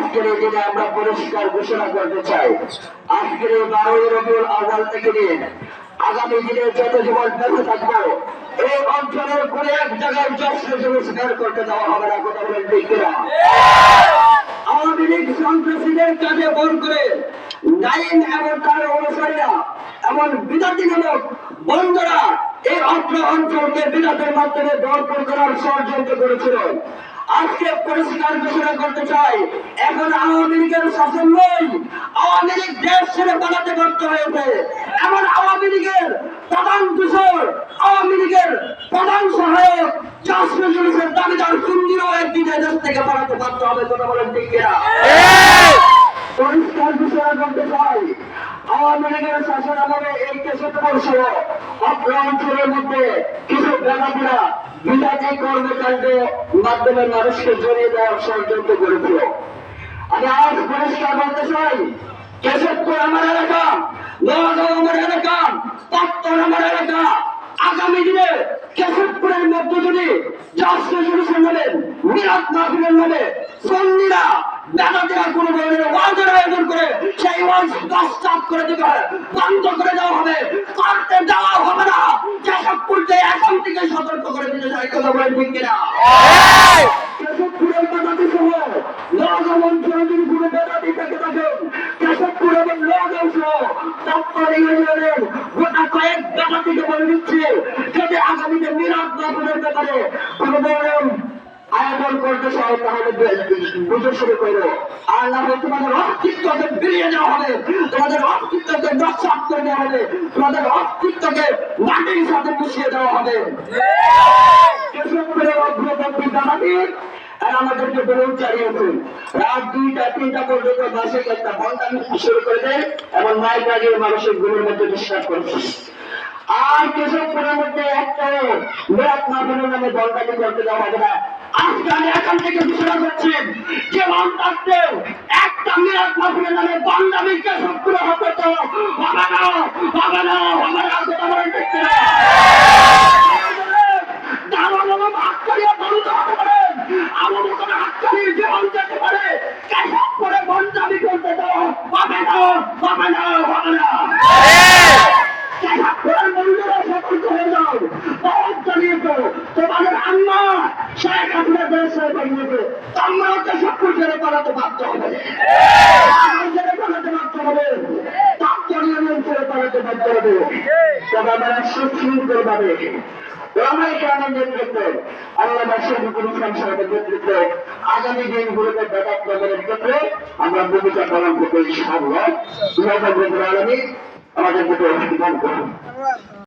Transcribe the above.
আজকের এই দিনে আমরা পরিষ্কার ঘোষণা করতে চাই, আজকের এই 12 রবিউল আউয়াল থেকে নিয়ে আগামী দিনে যত জীবন বেঁচে থাকবো এই অঞ্চলের কোন এক জায়গায় জশ্ন জুলুস বের করতে দেওয়া হবে না। কথা বলেন ঠিক কিনা? আওয়ামী লীগ সন্ত্রাসীদের কাজে বল করে নাইন এবং তার অনুসারীরা এমন বিদাতিমূলক বন্ধুরা এই অত্র অঞ্চলকে বিদাতের মাধ্যমে দখল করার ষড়যন্ত্র করেছিল। আজকে পরিষ্কার ঘোষণা করতে চাই, এখন আওয়ামী লীগের শাসন নয়, আওয়ামী লীগ দেশ ছেড়ে পালাতে বাধ্য হয়েছে। এমন আওয়ামী লীগের প্রধান দূষর, আওয়ামী লীগের প্রধান সহায়ক জশ্ন জুলুসের দাবিদার সুন্দরও একদিনে দেশ থেকে পালাতে বাধ্য হবে। কথা বলেন ঠিক কিনা? পরিষ্কার ঘোষণা করতে চাই, আওয়ামী লীগের শাসন আমলে এই কেশবপুর সহ অত্র অঞ্চলের মধ্যে কিছু বেলাপুরা বিজাতি কর্মকাণ্ডে মাধ্যমে মানুষকে জড়িয়ে দেওয়ার ষড়যন্ত্র করেছিল। আমি আজ পরিষ্কার করতে চাই, কেশবপুর আমার এলাকা, নোয়াগাঁও আমার এলাকা, পাত্তর আমার এলাকা। আগামী দিনে কেশবপুরের মধ্যে যদি জশ্ন জুলুসের নামে, মিলাদ মাহফিলের নামে সন্নিরা বেদাতিরা কোন ধরনের ওয়াজের আয়োজন করে সেই ওয়াজ বাস্টাপ করে দিতে হয়, বন্ধ করে দেওয়া হবে, করতে দেওয়া হবে না। কেশবপুরকে এখন থেকে সতর্ক করে দিতে চাই। কথা বলেন ঠিক কিনা? কেশবপুরের বেদাতি সহ নোয়াগাঁও অঞ্চলে যদি কোনো বেদাতি থেকে থাকেন, কেশবপুর এবং নোয়াগাঁও সহ পাত্তর ইউনিয়নের গোটা কয়েক বেদাতিকে বলে দিচ্ছে, যদি আগামীতে মিলাদ মাহফিলের ব্যাপারে কোনো ধরনের আয়োজন করতে চাই তাহলে বুঝে শুরু করো, আর না হলে তোমাদের অস্তিত্বকে বেরিয়ে দেওয়া হবে, তোমাদের অস্তিত্বকে নস্বাত করে দেওয়া হবে, তোমাদের অস্তিত্বকে মাটির সাথে মিশিয়ে দেওয়া হবে। কেশবপুরের অগ্রগতি দাঁড়াবি আর আমাদেরকে বেরোন চালিয়েছেন। রাত 2টা-3টা পর্যন্ত মাসিক একটা বন্টন শুরু করে দেয় এবং মাইক লাগিয়ে মানুষের ঘুমের মধ্যে ডিস্টার্ব করছে। আর কেশবপুরের মধ্যে একটা মিলাদ মাহফিলের নামে বন্টন করতে দেওয়া হবে না। আজকে আমি এখান থেকে ঘোষণা করছি, যে মন্ত্রাতে একটা মিলাদ মাহফিলের নামে বাংলাদেশ কেশবপুরে হতে তো হবে না, হবে না, হবে না। কথা বলেন ঠিক কিনা? তোমাদের আম্মা শেখ হাসিনা দেশ বানিয়েছে, তোমরাও কেশবপুর ছেড়ে পালাতে বাধ্য হবে, ছেড়ে পালাতে বাধ্য হবে, পাত্তর ইউনিয়ন ছেড়ে পালাতে বাধ্য হবে। তবে আমরা সুশৃঙ্খল ভাবে নেতৃত্বে আল্লাহ নেতৃত্বে আগামী দিনগুলোতে ব্যাপক প্রদানের ক্ষেত্রে আমরা ভূমিকা পালন করতে ইনশাআল্লাহ। আমাদের